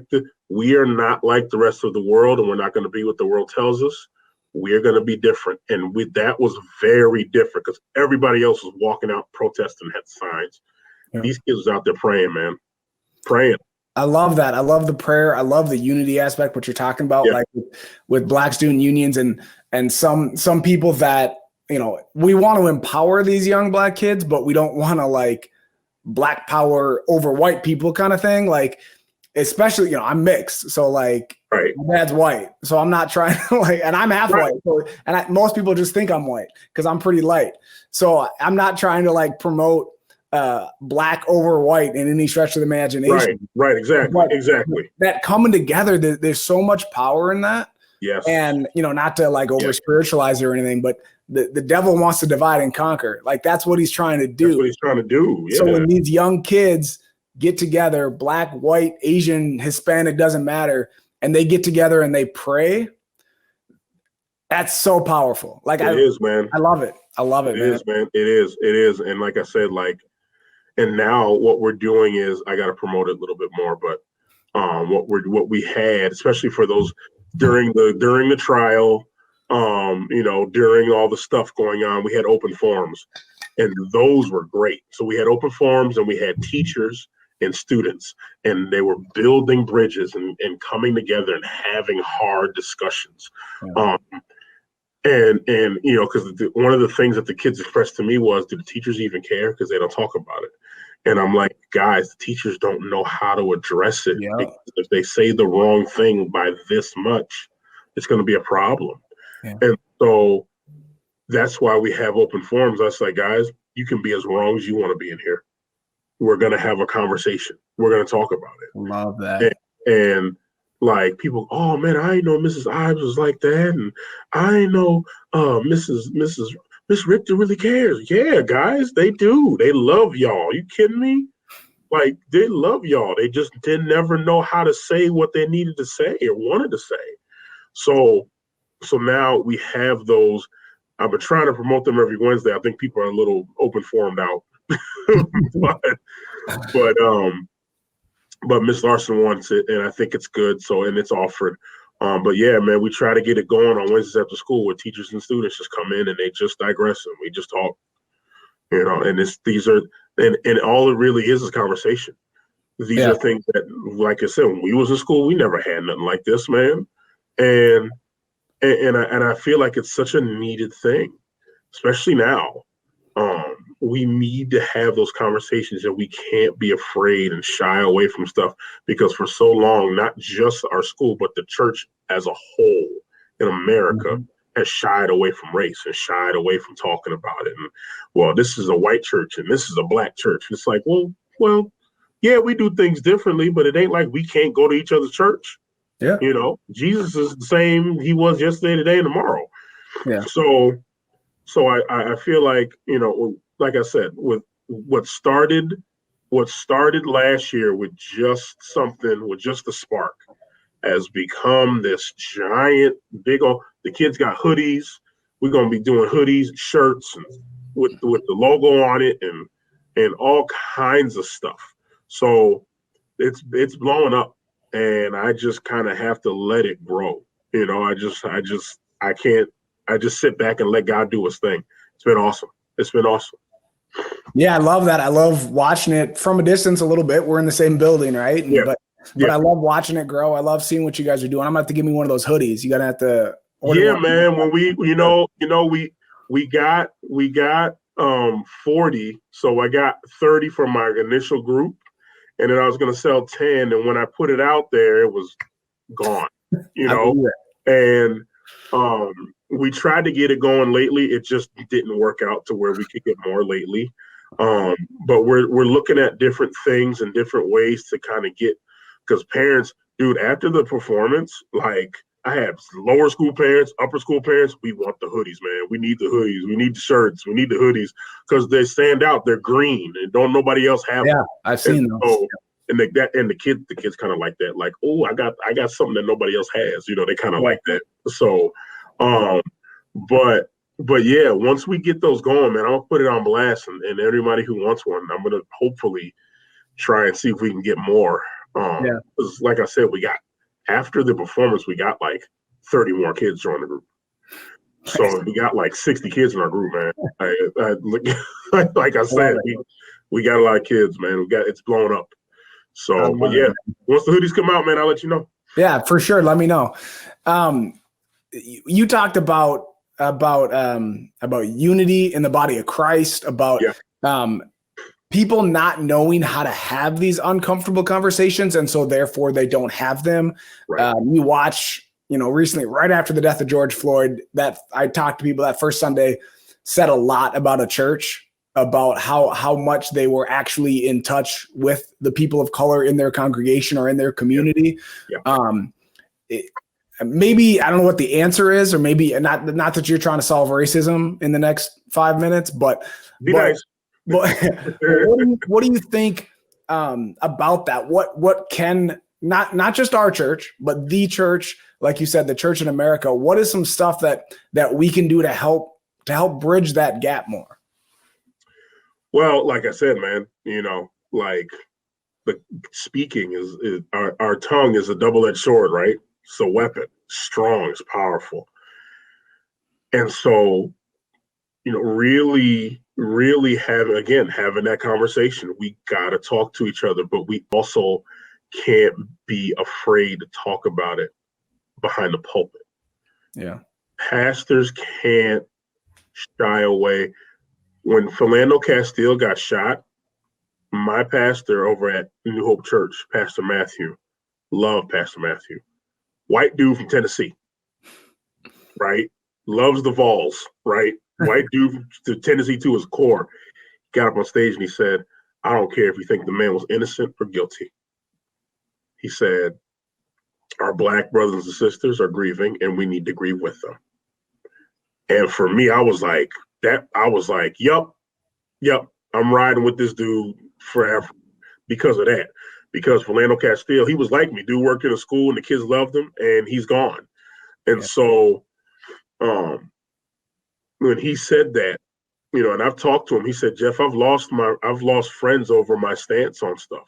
we are not like the rest of the world, and we're not going to be what the world tells us. We're going to be different. And that was very different because everybody else was walking out, protesting, had signs. Yeah. These kids was out there praying, man. Praying. I love that. I love the prayer. I love the unity aspect, what you're talking about, like with Black student unions and some people that, we want to empower these young Black kids, but we don't want to like Black power over white people kind of thing. Like, especially, I'm mixed. So like right. My dad's white. So I'm not trying to and I'm half white. So, most people just think I'm white because I'm pretty light. So I'm not trying to like promote Black over white in any stretch of the imagination. Right. Exactly. But exactly. That coming together, there's so much power in that. Yes. And, not to like over spiritualize it or anything, but the devil wants to divide and conquer. Like that's what he's trying to do. That's what he's trying to do. Yeah. So when these young kids get together, Black, white, Asian, Hispanic, doesn't matter, and they get together and they pray, that's so powerful. Like it is, man. I love it. I love it, man. It is, man. It is. And like I said, and now what we're doing is I got to promote it a little bit more, but what we had, especially for those during the trial, during all the stuff going on, we had open forums, and those were great. So we had open forums and we had teachers and students, and they were building bridges and coming together and having hard discussions. Yeah. And because one of the things that the kids expressed to me was, do the teachers even care? Because they don't talk about it. And I'm like, guys, the teachers don't know how to address it. Yeah. Because if they say the wrong thing by this much, it's going to be a problem. Yeah. And so that's why we have open forums. I was like, guys, you can be as wrong as you want to be in here. We're going to have a conversation. We're going to talk about it. Love that. And like people, oh man, I didn't know Mrs. Ives was like that, and I didn't know Miss Richter really cares. Yeah, guys, they do. They love y'all. You kidding me? Like, they love y'all. They just didn't never know how to say what they needed to say or wanted to say. So now we have those. I've been trying to promote them every Wednesday. I think people are a little open formed out, but Miss Larson wants it, and I think it's good. So, and it's offered. But yeah, man, we try to get it going on Wednesdays after school where teachers and students just come in and they just digress and we just talk, and and all it really is conversation. These are things that, like I said, when we was in school, we never had nothing like this, man. And I feel like it's such a needed thing, especially now. We need to have those conversations, and we can't be afraid and shy away from stuff, because for so long, not just our school, but the church as a whole in America has shied away from race and shied away from talking about it. And, well, this is a white church and this is a black church. It's like, well, yeah, we do things differently, but it ain't like we can't go to each other's church. Yeah. Jesus is the same he was yesterday, today, and tomorrow. Yeah. So I feel like, like I said, with what started last year with just a spark, has become this giant, big old. The kids got hoodies. We're gonna be doing hoodies, shirts, and with the logo on it, and all kinds of stuff. So it's blowing up, and I just kind of have to let it grow. I just sit back and let God do his thing. It's been awesome. Yeah, I love that. I love watching it from a distance a little bit. We're in the same building, right? But I love watching it grow. I love seeing what you guys are doing. I'm gonna have to give me one of those hoodies. You're gonna have to order one. Man. When we got 40, so I got 30 from my initial group, and then I was gonna sell 10, and when I put it out there, it was gone. And we tried to get it going lately. It just didn't work out to where we could get more lately. But we're looking at different things and different ways to kind of get, because parents, dude, after the performance, like I have lower school parents, upper school parents, we want the hoodies, man. We need the hoodies. We need the shirts. We need the hoodies because they stand out. They're green and don't nobody else have them. I've seen those. So, and the kids kind of like that. Like, oh, I got something that nobody else has. They kind of like that. So, but yeah, once we get those going, man, I'm gonna put it on blast, and everybody who wants one, I'm gonna hopefully try and see if we can get more. 'Cause like I said, after the performance, we got like 30 more kids join the group. So we got like 60 kids in our group, man. Like I said, we got a lot of kids, man. It's blowing up. So, but yeah, once the hoodies come out, man, I'll let you know. Yeah, for sure. Let me know. You talked about unity in the body of Christ, about people not knowing how to have these uncomfortable conversations, and so therefore they don't have them. Right. You watch, recently, right after the death of George Floyd, that I talked to people that first Sunday, said a lot about a church, about how much they were actually in touch with the people of color in their congregation or in their community. Maybe, I don't know what the answer is, or maybe not that you're trying to solve racism in the next 5 minutes, but nice. What do you think about that? What can, not just our church, but the church, like you said, the church in America, what is some stuff that we can do to help bridge that gap more? Well, like I said, man, like the speaking is our tongue is a double-edged sword, right? It's a weapon, strong, it's powerful. And so, really really having that conversation. We got to talk to each other, but we also can't be afraid to talk about it behind the pulpit. Yeah. Pastors can't shy away. When Philando Castile got shot, my pastor over at New Hope Church, Pastor Matthew, love Pastor Matthew, white dude from Tennessee, right? Loves the Vols, right? White dude from Tennessee to his core. Got up on stage and he said, I don't care if you think the man was innocent or guilty. He said, our Black brothers and sisters are grieving and we need to grieve with them. And for me, I was like, yup, I'm riding with this dude forever because of that. Because Philando Castile, he was like me. Dude worked in a school and the kids loved him and he's gone. And so when he said that, and I've talked to him, he said, Jeff, I've lost friends over my stance on stuff.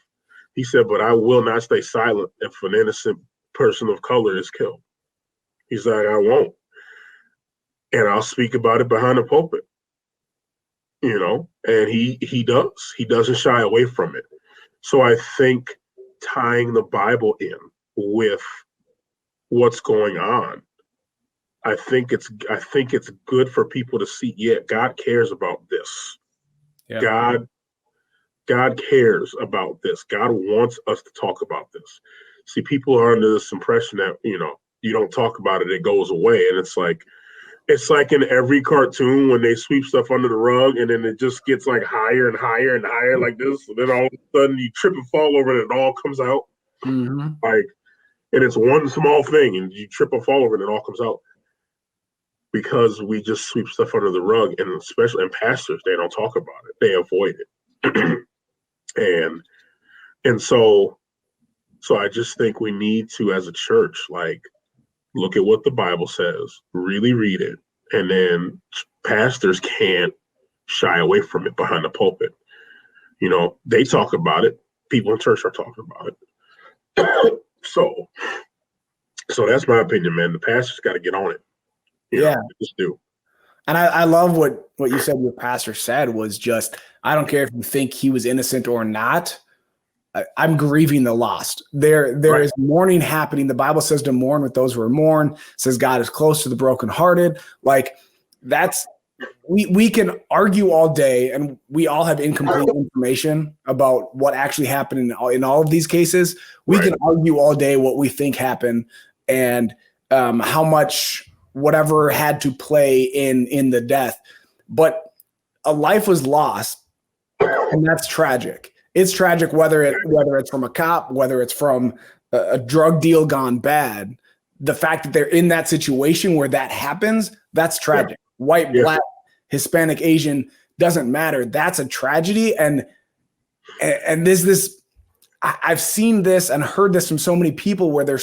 He said, but I will not stay silent if an innocent person of color is killed. He's like, I won't. And I'll speak about it behind the pulpit. And he does. He doesn't shy away from it. So I think tying the Bible in with what's going on, I think it's good for people to see, God cares about this. Yeah. God cares about this. God wants us to talk about this. See, people are under this impression that, you don't talk about it, it goes away. And it's like in every cartoon when they sweep stuff under the rug and then it just gets like higher and higher and higher like this. And then all of a sudden you trip and fall over it and it all comes out. Mm-hmm. And it's one small thing and you trip and fall over it and it all comes out. Because we just sweep stuff under the rug, and especially in pastors, they don't talk about it. They avoid it. and so I just think we need to, as a church, look at what the Bible says, really read it, and then pastors can't shy away from it behind the pulpit. They talk about it. People in church are talking about it. So that's my opinion, man. The pastors got to get on it. Just do. And I love what you said. Your pastor said was just, I don't care if you think he was innocent or not. I'm grieving the lost. There right. is mourning happening. The Bible says to mourn with those who are mourn. It says God is close to the brokenhearted. We can argue all day, and we all have incomplete information about what actually happened in all of these cases. We can argue all day what we think happened and how much whatever had to play in the death, but a life was lost, and that's tragic. It's tragic whether it's from a cop, whether it's from a drug deal gone bad. The fact that they're in that situation where that happens, that's tragic. White, black, Hispanic, Asian, doesn't matter. That's a tragedy. And I've seen this and heard this from so many people where they're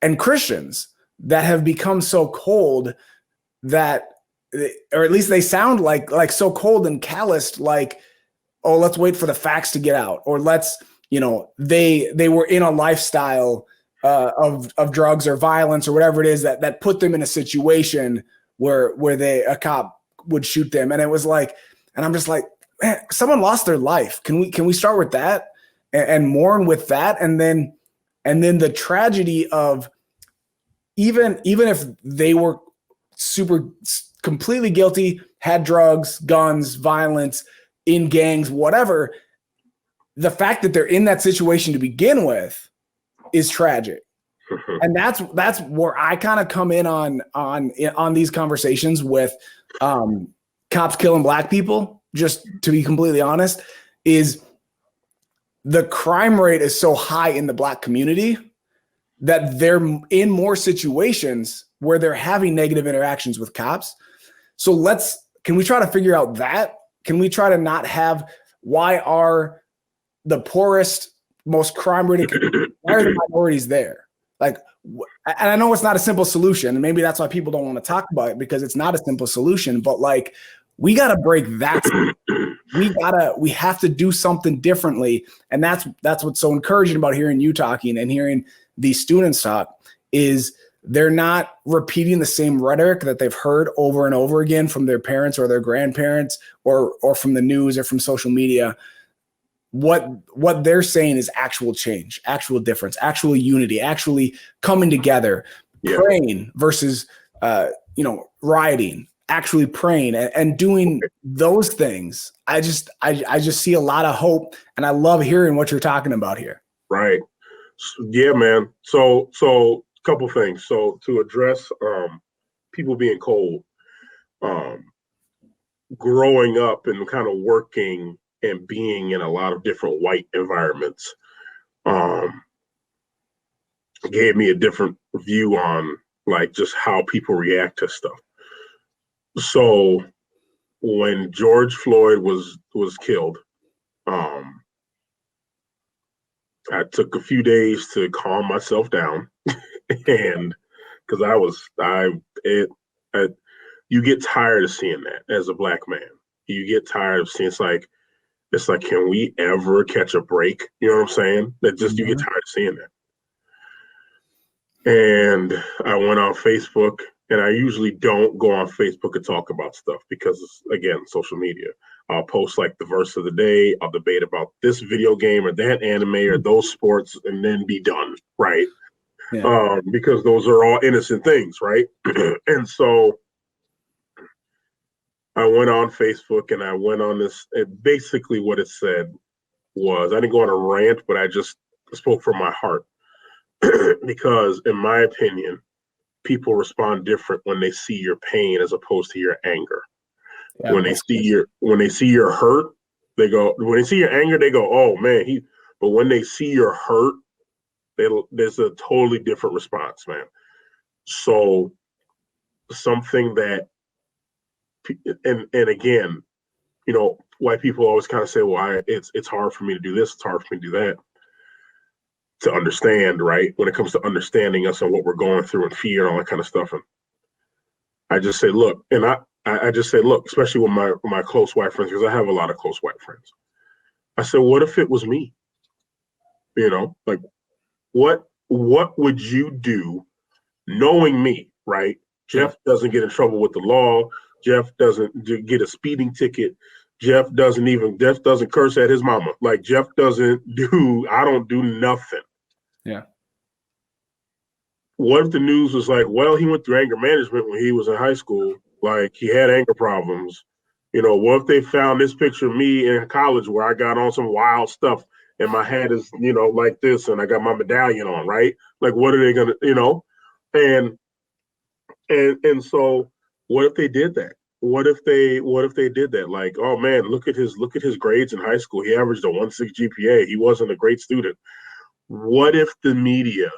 and Christians that have become so cold that, or at least they sound like so cold and calloused, oh, let's wait for the facts to get out, or they were in a lifestyle of drugs or violence or whatever it is that put them in a situation where a cop would shoot them. And it was and I'm just like, man, someone lost their life. Can we start with that and mourn with that? And then the tragedy of, even if they were completely guilty, had drugs, guns, violence, in gangs, whatever, the fact that they're in that situation to begin with is tragic. And that's where I kind of come in on these conversations with cops killing black people. Just to be completely honest, is the crime rate is so high in the black community that they're in more situations where they're having negative interactions with cops. So can we try to figure out that? Can we try to not have, why are the poorest, most crime-ridden communities, why are the minorities there? And I know it's not a simple solution, and maybe that's why people don't want to talk about it, because it's not a simple solution, but we got to break that. We have to do something differently. And that's what's so encouraging about hearing you talking and hearing these students talk, is they're not repeating the same rhetoric that they've heard over and over again from their parents or their grandparents or from the news or from social media. What they're saying is actual change, actual difference, actual unity, actually coming together, praying versus rioting, actually praying and doing those things. I just see a lot of hope, and I love hearing what you're talking about here. Right. Yeah, man. So couple things. So to address people being cold, growing up and kind of working and being in a lot of different white environments gave me a different view on like just how people react to stuff. So when George Floyd was killed, I took a few days to calm myself down, and because you get tired of seeing that as a Black man. You get tired of seeing it's like, can we ever catch a break? You know what I'm saying? That just you get tired of seeing that. And I went on Facebook, and I usually don't go on Facebook and talk about stuff because, again, social media. I'll post like the verse of the day. I'll debate about this video game or that anime or those sports, and then be done, right? Yeah. Because those are all innocent things, right? And so I went on Facebook and I went on this. And basically, what it said was, I didn't go on a rant, but I just spoke from my heart. Because in my opinion, people respond different when they see your pain as opposed to your anger. Yeah, when they see your hurt, they go, when they see your anger, they go, oh man, but when they see your hurt, there's a totally different response, man. So something that, and again, white people always kind of say, well, it's hard for me to do this, it's hard for me to do that. To understand, right? When it comes to understanding us and what we're going through and fear and all that kind of stuff. And I just say, look, and I just say, look, especially with my close white friends, because I have a lot of close white friends. I said, what if it was me? Like what would you do knowing me, right? Jeff doesn't get in trouble with the law. Jeff doesn't get a speeding ticket. Jeff doesn't curse at his mama. Like I don't do nothing. Yeah. What if the news was like, well, he went through anger management when he was in high school, like he had anger problems. What if they found this picture of me in college where I got on some wild stuff and my hat is, like this and I got my medallion on, right? Like, what are they gonna, and so what if they did that? What if they did that? Like, oh man, look at his grades in high school. He averaged a 1.6 GPA. He wasn't a great student. What if the media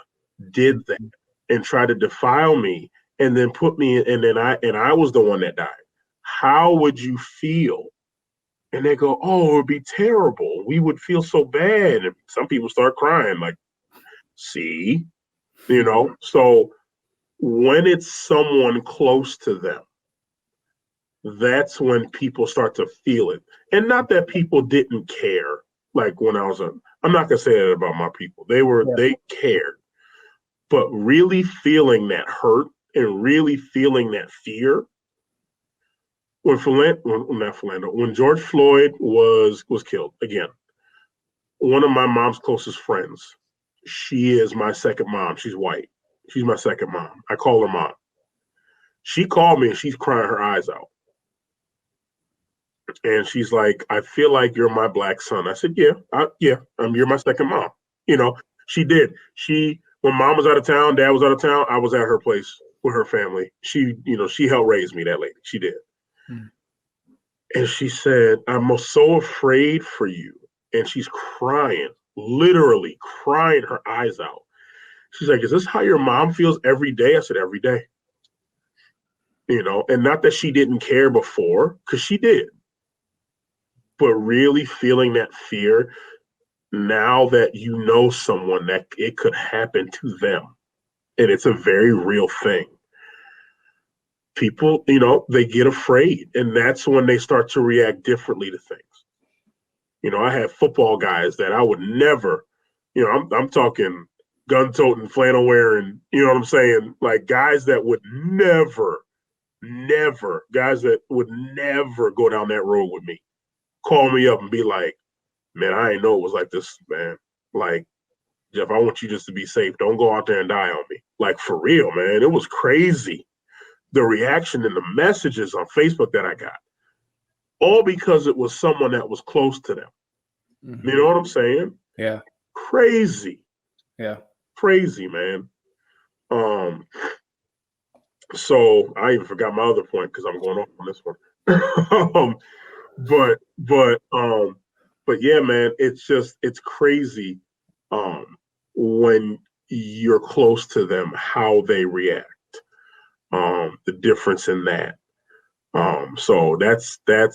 did that and tried to defile me and then put me in, and I was the one that died? How would you feel? And they go, oh, it would be terrible. We would feel so bad. And some people start crying, like, see, so when it's someone close to them, that's when people start to feel it. And not that people didn't care. Like when I'm not gonna say that about my people. They cared. But really feeling that hurt and really feeling that fear. When George Floyd was killed, again, one of my mom's closest friends, she is my second mom. She's white. She's my second mom. I call her mom. She called me and she's crying her eyes out. And she's like, I feel like you're my Black son. I said, you're my second mom. She did. When mom was out of town, dad was out of town, I was at her place with her family. She helped raise me, that lady. She did. And she said, I'm so afraid for you. And she's crying, literally crying her eyes out. She's like, is this how your mom feels every day? I said, every day. And not that she didn't care before, because she did. But really feeling that fear now that someone that it could happen to them. And it's a very real thing. People, they get afraid. And that's when they start to react differently to things. I have football guys that I would never, I'm talking gun toting, flannel wearing, you know what I'm saying? Like guys that would never go down that road with me, call me up and be like, man, I didn't know it was like this, man. Like, Jeff, I want you just to be safe. Don't go out there and die on me. Like, for real, man. It was crazy. The reaction and the messages on Facebook that I got, all because it was someone that was close to them. Mm-hmm. You know what I'm saying? Yeah. Crazy. Yeah. Crazy, man. So I even forgot my other point because I'm going off on this one. But yeah, man, it's crazy when you're close to them, how they react, the difference in that. So that's that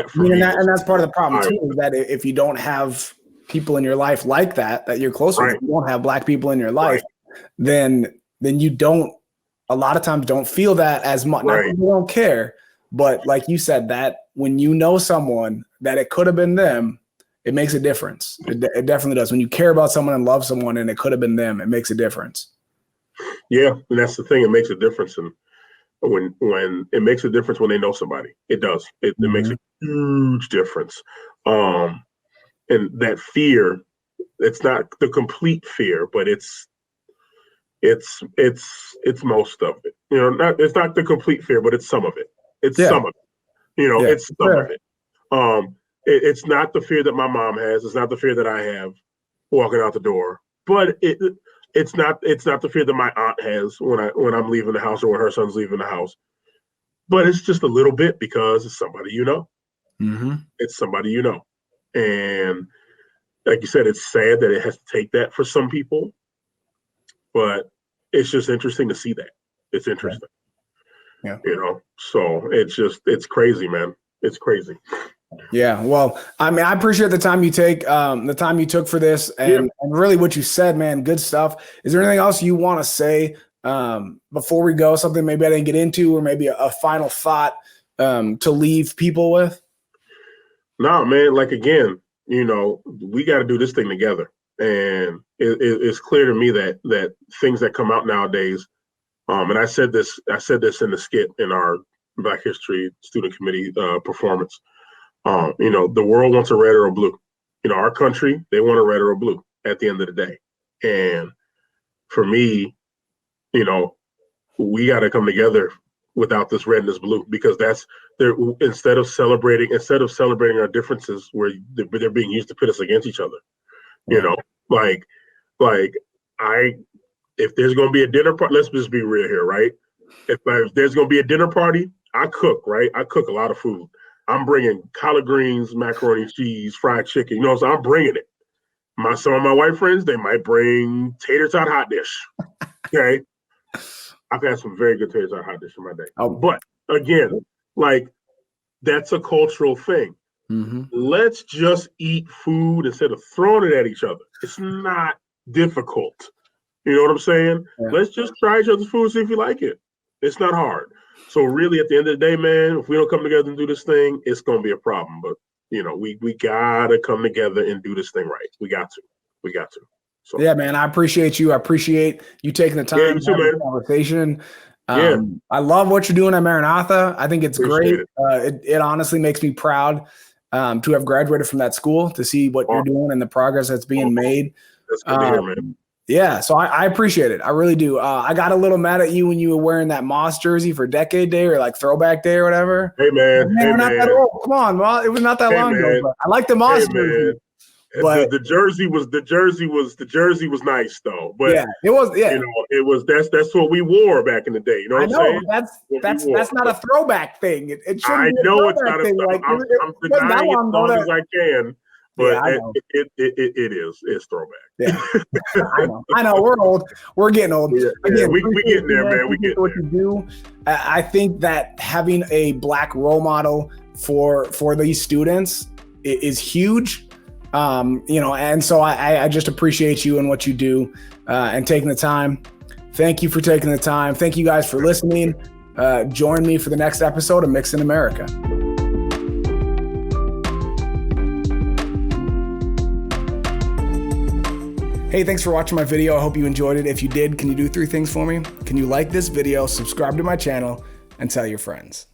for me. And that's part of the problem too, is that if you don't have people in your life like that you're close with, if you don't have Black people in your life, then you don't, a lot of times don't feel that as much. Not that you don't care, but like you said, that when you know someone that it could have been them, it makes a difference. It definitely does. When you care about someone and love someone and it could have been them, it makes a difference. Yeah, and that's the thing. It makes a difference. And when it makes a difference when they know somebody, it does. It makes a huge difference. And that fear, it's not the complete fear, but it's most of it. You know, it's not the complete fear, but it's some of it. It's some of it. You know, it's some of it. It's not the fear that my mom has. It's not the fear that I have walking out the door. But it's not the fear that my aunt has when I'm leaving the house or when her son's leaving the house. But it's just a little bit because it's somebody you know. Mm-hmm. It's somebody you know. And like you said, it's sad that it has to take that for some people. But it's just interesting to see that. It's interesting. Yeah. You know, so it's crazy, man. It's crazy. Yeah. Well, I mean, I appreciate the time you took for this and really what you said, man. Good stuff. Is there anything else you want to say before we go? Something maybe I didn't get into, or maybe a final thought to leave people with? No, man. Like, again, you know, we got to do this thing together. And it's clear to me that things that come out nowadays, and I said this in the skit in our Black History Student Committee performance. You know, the world wants a red or a blue. You know, our country, they want a red or a blue at the end of the day. And for me, you know, we got to come together without this red and this blue, because instead of celebrating our differences, where they're being used to pit us against each other. You know, like if there's going to be a dinner party, let's just be real here, right? If there's going to be a dinner party, I cook, right? I cook a lot of food. I'm bringing collard greens, macaroni and cheese, fried chicken. You know, so I'm bringing it. Some of my white friends, they might bring tater tot hot dish. Okay, I've had some very good tater tot hot dish in my day. But again, like, that's a cultural thing. Mm-hmm. Let's just eat food instead of throwing it at each other. It's not difficult. You know what I'm saying? Yeah. Let's just try each other's food, see if you like it. It's not hard. So really, at the end of the day, man, if we don't come together and do this thing, it's going to be a problem. But, you know, we got to come together and do this thing right. We got to. So, yeah, man, I appreciate you. I appreciate you taking the time to have the conversation. I love what you're doing at Maranatha. I think it's great. It honestly makes me proud to have graduated from that school, to see what you're doing and the progress that's being made. That's good to hear, man. Yeah, so I appreciate it. I really do. I got a little mad at you when you were wearing that Moss jersey for Decade Day, or like Throwback Day or whatever. Hey, man. We're not that old. Come on, well, it was not that long ago. But I like the Moss jersey. But the jersey was nice though. But yeah, it was. Yeah, you know, that's what we wore back in the day. You know what I'm saying? That's not a throwback thing. It shouldn't. I know it's not a throwback. I'm denying it as long as I can. But it is. It's throwback. Yeah, I know. We're old. We're getting old. Yeah, Again, we getting there, man. We getting what you do. I think that having a Black role model for these students is huge. You know, and so I just appreciate you and what you do and taking the time. Thank you for taking the time. Thank you guys for listening. Join me for the next episode of Mixed in America. Hey, thanks for watching my video. I hope you enjoyed it. If you did, can you do 3 things for me? Can you like this video, subscribe to my channel, and tell your friends?